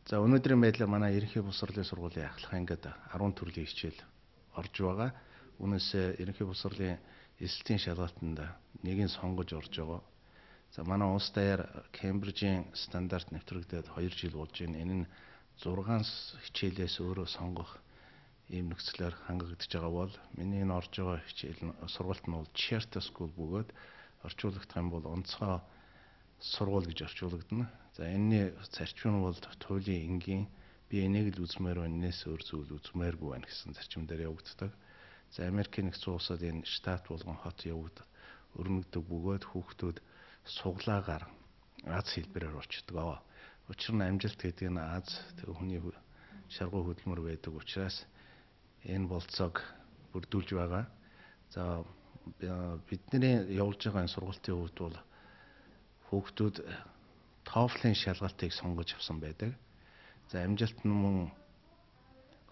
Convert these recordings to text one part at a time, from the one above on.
За өнөөдрийн байдлаар манай ерөнхий боловсролын сургуулийн ахлах ангид 10 төрлийн хичээл орж байгаа. Үүнээс ерөнхий боловсролын эсэлтийн шалгалтанд нэгийг сонгож орж байгаа. За манай улс даяар Кембрижийн стандарт нэвтрэгдээд 2 жил болж байна. Энэ нь 6 хичээлээс өөрөө сонгох ийм нөхцлөөр хангагдж байгаа бол миний энэ орж байгаа хичээл сургалт нь бол charter school бөгөөд орчуулагдах юм бол онцгой сургууль гэж орчуулагдана. За энэний зарчим нь бол туйлын энгийн би энийг л үзмээр байна, энэс өөр зүйл үзмээргүй байна гэсэн зарчим дээр явагддаг. За Америкийн нэгдсэн улсад энэ штат болгон хот өрнөгдөг бөгөөд хүүхдүүд суглаагаар аз хэлбэрээр орчдөг. Учир нь амжилт гэдэг нь аз хүний шаргуу хөдөлмөр байдаг учраас энэ болцоог бүрдүүлж байгаа. За бидний явуулж байгаа энэ сургалтын хувьд бол хүүхдүүд TOEFL-ийн шалгалтыг сонгож авсан байдаг. За амжилт нь мөн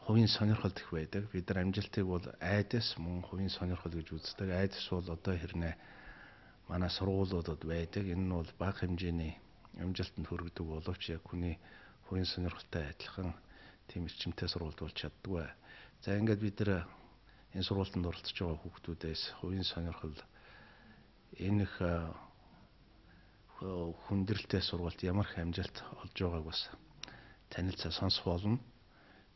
хувийн сонирхол их байдаг. Бид нар амжилтыг бол айдас мөн хувийн сонирхол гэж үздэг. Айдас бол одоо хэрнээ манай сургуулиудад байдаг. Энэ нь бол бага хэмжээний амжилтанд хүргэдэг боловч яг хүний хувийн сонирхолтой адилхан тийм эрчимтэй сургууль болж чаддгүй. За ингээд бид нар энэ сургуультанд оролцож байгаа хүүхдүүдээс хувийн сонирхол энэ их хүндрэлтэй сургалт ямар их амжилт олж байгааг бас танилцаа сонсох болно.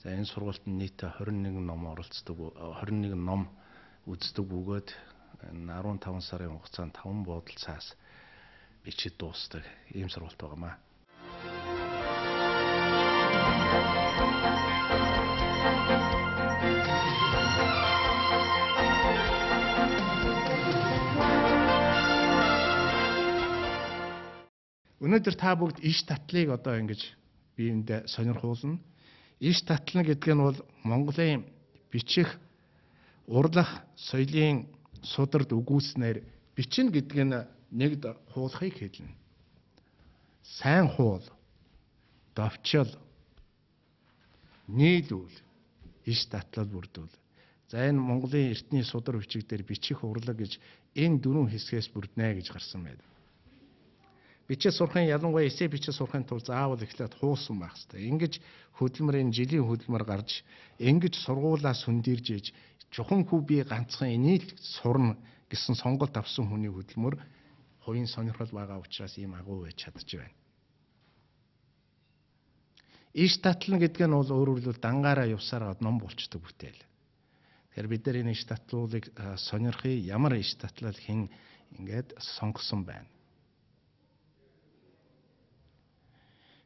За энэ сургуультанд нийт 21 ном оролцдог, 21 ном үздэг бөгөөд 15 сарын хугацаанд 5 буудалцаас бичиж дуустдаг ийм сургалт байгаамаа. Өнөөдөр та бүгд иш татлыг одоо ингэж биендээ сонирхуулна. Иш татлна гэдэг нь бол Монголын бичих, урлах, соёлын судард үгүйснээр бичнэ гэдэг нь нэгд хуулахыг хэлнэ. Сайн хуул, довчил, нийлүүл, иш татлал бүрдүүл. За энэ Монголын эртний судар бичиг дээр бичих, урлаг гэж энэ дөрвөн хэсгээс бүрднэ гэж гарсан байна. Бичиж сурахын ялангуяа эссе бичиж сурахын тулд заавал эхлээд хуусан байх хэрэгтэй. Ингэж хөдөлмөрийн жилийн хөдөлмөр гарч ингэж сургуулаас хөндөрж иж чухамгүй би ганцхан энийг сурна гэсэн сонголт авсан хүний хөдөлмөр хувийн сонирхол байгаа учраас ийм агуу байж чадж байна. Иш татлна гэдэг нь бол өөрөөр хэлбэл дангаараа явсараад ном болчдөг бүтээл. Тэгэхээр бид нар энэ иш татлуулыг сонирхъя, ямар иш татлал хэн ингээд сонгосон байна.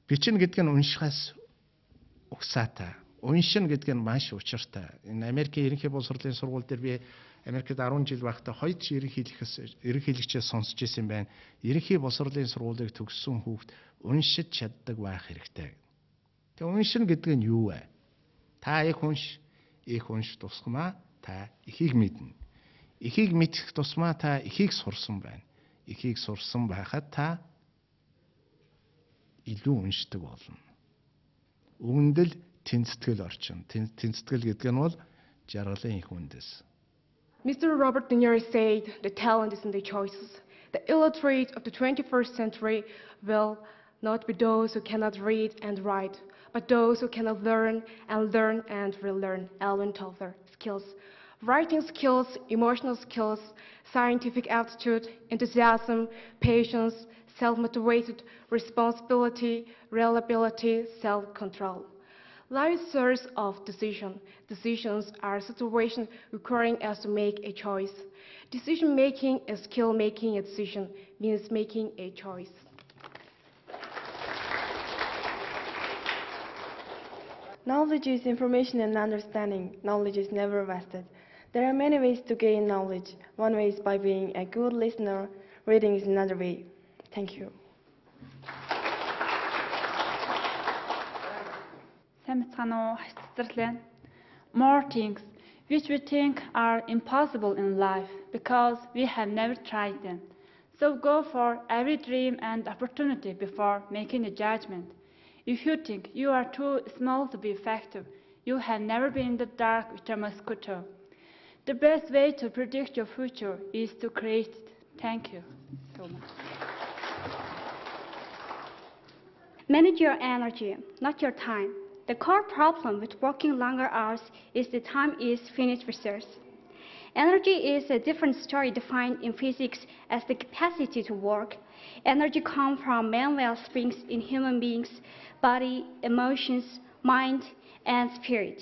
Бичнэ гэдэг нь уншихаас угсаатай. Уншина гэдэг нь маш учиртай. Энэ Америкийн ерөнхий боловсролын сургууль дээр би Америкт 10 жил байхдаа хоёр ч ерөнхийлөгчөөс сонсч ирсэн байна. Ерөнхий боловсролын сургуулийг төгссөн хүүхд уншиж чаддаг байх хэрэгтэй. Тэгээ уншина гэдэг нь юу вэ? Та их унш тусмаа та ихийг мэднэ. Ихийг мэдэх тусмаа та ихийг сурсан байна. Ихийг сурсан байхад та илүү уншдаг болно. Үүндэл тэнцэтгэл орчин. Тэнцэтгэл гэдэг нь бол жаргалын их үндэс. Mr. Robert De Niro said, "The talent is in the choices. The illiterate of the 21st century will not be those who cannot read and write, but those who cannot learn and relearn." Alvin Toffler. Skills. Writing skills, emotional skills, scientific aptitude, enthusiasm, patience, self-motivated, responsibility, reliability, self-control. Life is a series of decisions. Decisions are situations requiring us to make a choice. Decision-making is skill-making. A decision means making a choice. Knowledge is information and understanding. Knowledge is never wasted. There are many ways to gain knowledge. One way is by being a good listener. Reading is another way. Thank you. More things which we think are impossible in life because we have never tried them. So go for every dream and opportunity before making a judgment. If you think you are too small to be effective, you have never been in the dark with a mosquito. The best way to predict your future is to create it. Thank you so much. Manage your energy, not your time. The core problem with working longer hours is the time is finished resource. Energy is a different story defined in physics as the capacity to work. Energy comes from main well springs in human beings, body, emotions, mind, and spirit.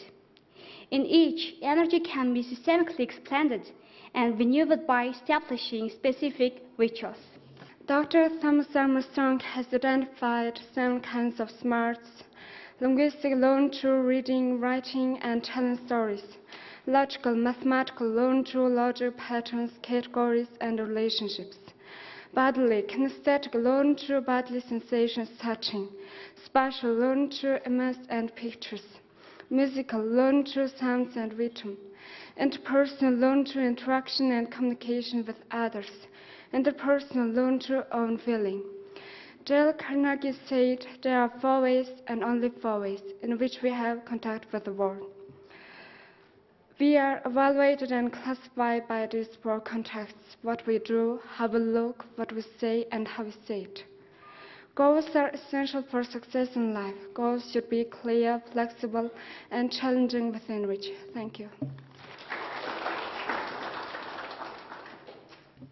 In each, energy can be systemically expanded and renewed by establishing specific rituals. Dr. Thomas Armstrong has identified 7 kinds of smarts: linguistic learn through reading, writing, and telling stories; logical, mathematical learn through logic, patterns, categories, and relationships; bodily, kinesthetic learn through bodily sensations, touching; spatial learn through images and pictures; musical learn through sounds and rhythm; interpersonal learn through interaction and communication with others; interpersonal learn through own feeling. Dale Carnegie said there are 4 ways and only 4 ways in which we have contact with the world. We are evaluated and classified by these 4 contacts: what we do, how we look, what we say, and how we say it. Goals are essential for success in life. Goals should be clear, flexible, and challenging within reach. Thank you.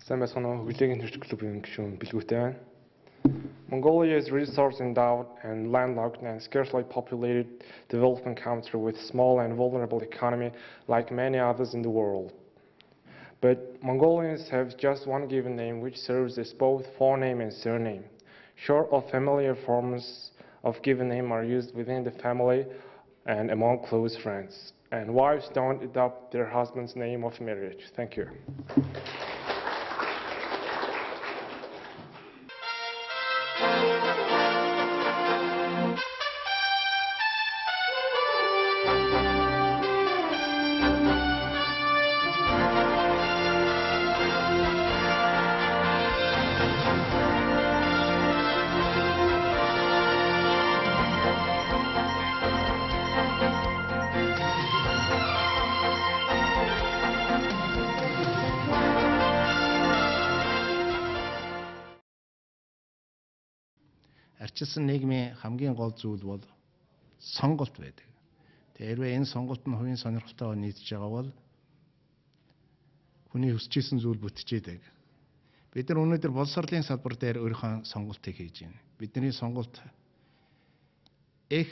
Сайн байцгаана уу? Хөгжлийн инженэрчлэгч клубын гишүүн бэлгүүтэй байна. Mongolia is resource-endowed and landlocked and scarcely populated developing country with small and vulnerable economy like many others in the world. But Mongolians have just one given name which serves as both forename and surname. Short or familiar forms of given name are used within the family and among close friends. And wives don't adopt their husband's name of marriage. Thank you. Арчилсан нийгмийн хамгийн гол зүйл бол сонголт байдаг. Тэгээ хэрвээ энэ сонголт нь хувийн сонирхолтой нийцж байгаа бол хүний хүсчээсэн зүйл бүтчихэдэг. Бид нар өнөөдөр боловсролын салбар дээр өөрийнхөө сонголтыг хийж байна. Бидний сонголт их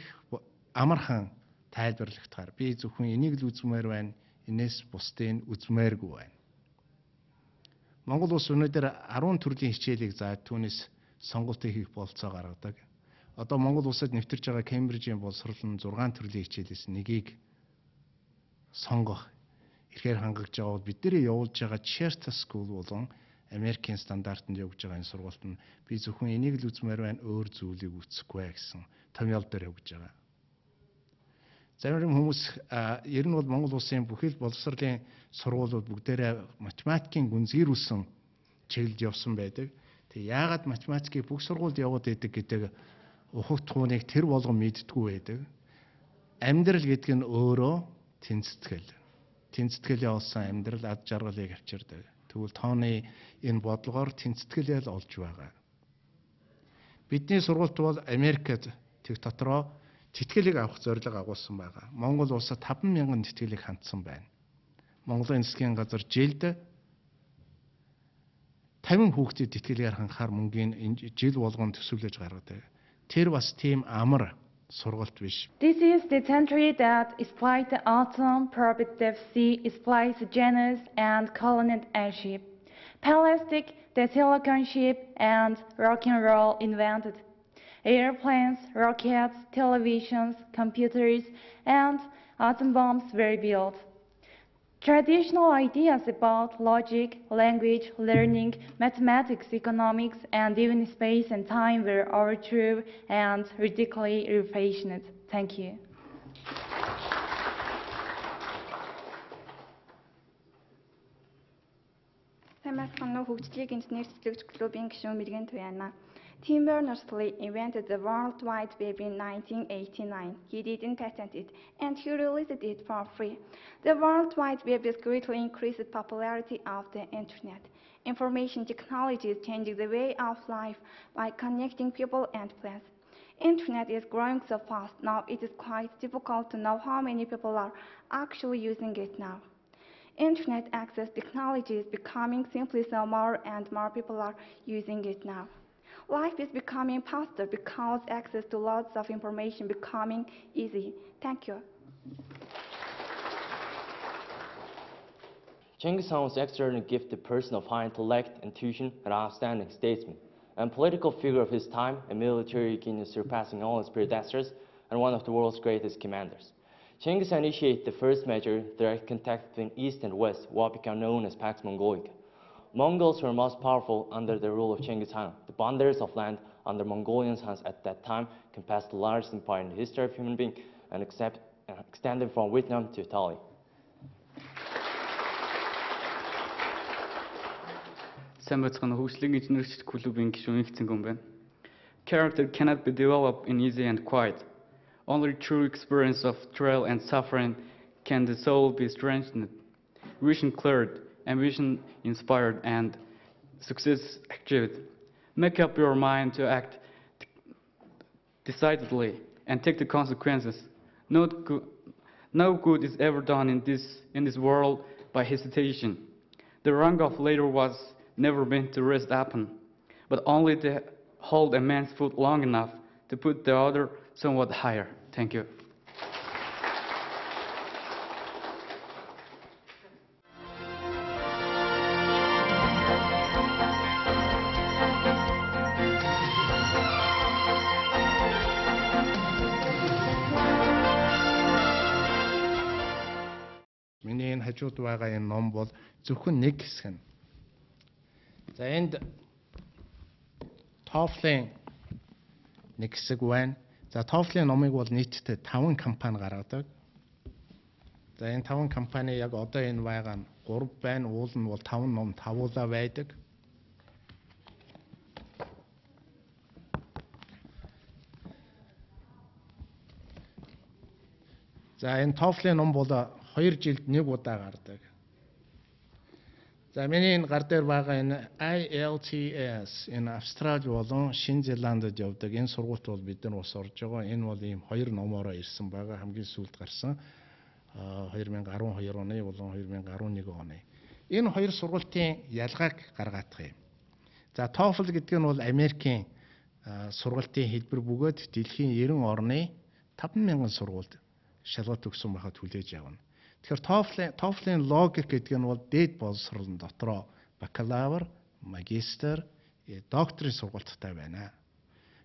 амархан тайлбарлагдахаар би зөвхөн энийг л үзмээр байна, энэс бусдыг үзмээргүй байна. Монгол улс өнөөдөр 10 төрлийн хичээлийг заад түүнээс сонголтыг хийх болцоо гаргадаг. Одоо Монгол улсад нэвтэрж байгаа Кембрижийн боловсрол нь 6 төрлийн хичээлээс нэгийг сонгох эрхээр хангаж байгаа бол бидний явуулж байгаа Charter School болон Америкийн стандартанд явж байгаа энэ сургалт нь би зөвхөн энийг л үзмээр байна, өөр зүйлийг үзэхгүй гэсэн томьёол дээр явж байгаа. Зарим хүмүүс ер нь бол Монгол улсын бүхэл боловсролын сургуулиуд бүгдээрээ математикийн гүнзгийрүүлсэн чиглэлд явсан байдаг. Тэг яагаад математикийг бүх сургуульд яваад байдаг гэдэг ухагтхууныг тэр болгон мэддэггүй байдаг. Амьдрал гэдэг нь өөрөө тэнцэтгэл. Тэнцэтгэлээ олсон амьдрал ад жаргалыг авчирдаг. Тэгвэл тооны энэ бодлогоор тэнцэтгэлээ л олж байгаа. Бидний сургуульд бол Америкт тэг дотроо тэтгэлэг авах зорилго агуулсан байгаа. Монгол улсад 50000 тэтгэлэг хандсан байна. Монголын засгийн газар жилд 50 хүүхдэд тэтгэлгээр ханхаар мөнгөний жил болгон төсөөлөж гаргадаг. Тэр бас тийм амар сургалт биш. This is the country that exploits the autumn, profit depth sea, exploits genus and colonist airship. Plastic, the silicon ship, and rock and roll invented. Airplanes, rockets, televisions, computers, and atom bombs were built. Traditional ideas about logic, language, learning, mathematics, economics, and even space and time were overthrown and ridiculously refashioned. Thank you. Сайн байцгаана уу? Хөгжлийг инженэрчлэгч клубын гишүүн мэрэгэн туяана. Tim Berners-Lee invented the World Wide Web in 1989. He didn't patent it, and he released it for free. The World Wide Web has greatly increased the popularity of the Internet. Information technology is changing the way of life by connecting people and places. Internet is growing so fast now it is quite difficult to know how many people are actually using it now. Internet access technology is becoming simply so more and more people are using it now. Life is becoming faster because access to lots of information becoming easy. Thank you. Genghis Khan was an extraordinary gifted person of high intellect, intuition, and outstanding statesman, and political figure of his time, a military genius surpassing all his predecessors, and one of the world's greatest commanders. Genghis Khan initiated the first major direct contact between East and West, what became known as Pax Mongolica. Mongols were most powerful under the rule of Genghis Khan. The boundaries of land under Mongolian hands at that time encompassed the largest empire in the history of human being and extended from Vietnam to Italy. Сайн байцгаана уу. Хөгжлийг инженэрчлэгч клубын гишүүн их цэнгэн байна. Character cannot be developed in easy and quiet. Only true experience of trial and suffering can the soul be strengthened, vision cleared, ambition inspired, and success achieved. Make up your mind to act decidedly and take the consequences. No good is ever done in this world by hesitation. The rank of leader was never meant to rest upon, but only to hold a man's foot long enough to put the other somewhat higher. Thank you. Миний энэ хажууд байгаа энэ ном бол зөвхөн нэг хэсэг нь. За энд TOEFL-ийн нэг хэсэг байна. За TOEFL-ийн номыг бол нийтдээ 5 компани гаргадаг. За энэ 5 компани яг одоо энэ байгаа нь 3 байна. Уул нь бол 5 ном тавуулаа байдаг. За энэ TOEFL-ийн ном бол 2 жилд 1 удаа гардаг. За миний энэ гар дээр байгаа энэ IELTS энэ Австрали болон Шинэ Зеландд явдаг энэ сургуульд бол бид нар ус орж байгаа. Энэ бол ийм 2 номоороо ирсэн байгаа. Хамгийн сүүлд гарсан 2012 оны болон 2011 оны. Энэ 2 сургуулийн ялгааг гаргадаг юм. За TOEFL гэдэг нь бол Америкийн сургуулийн хэлбэр бөгөөд дэлхийн 90 орны 50000 сургуульд шалгалт өгсөн байхад хүлээж авна. Тэгэхээр TOEFL-ийн логик гэдэг нь бол дээд боловсролын дотроо бакалавр, магистр, докторийн сургалттай байна.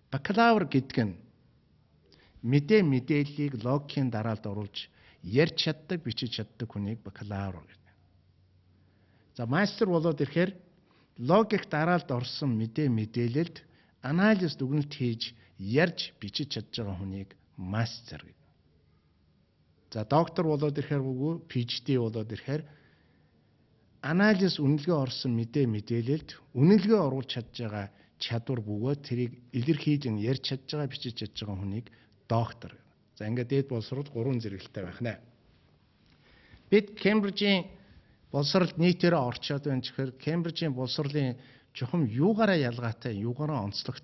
Бакалавр гэдэг нь мэдээллийг логикийн дараалд оруулж ярьж чаддаг, бичиж чаддаг хүнийг бакалавр гэдэг. За мастер болоод ирэхээр логик дараалд орсон мэдээлэлд анализ дүгнэлт хийж ярьж бичиж чадж байгаа хүнийг мастер гэдэг. За доктор болоод ирэхээр PhD болоод ирэхээр анализ үнэлгээ орсон мэдээлэлд үнэлгээ оруулж чадж байгаа чадвар бөгөөд тэрийг илэрхийлэн ярьж чадж байгаа, бичиж чадж байгаа хүнийг доктор. За ингээд дээд боловсрол 3 зэрэгэлтэй байх нэ. Бид Кембрижийн боловсролд нийтээрээ орчоод байна гэхээр Кембрижийн боловсролын чухам юугаараа ялгаатай, юугаараа онцлогтой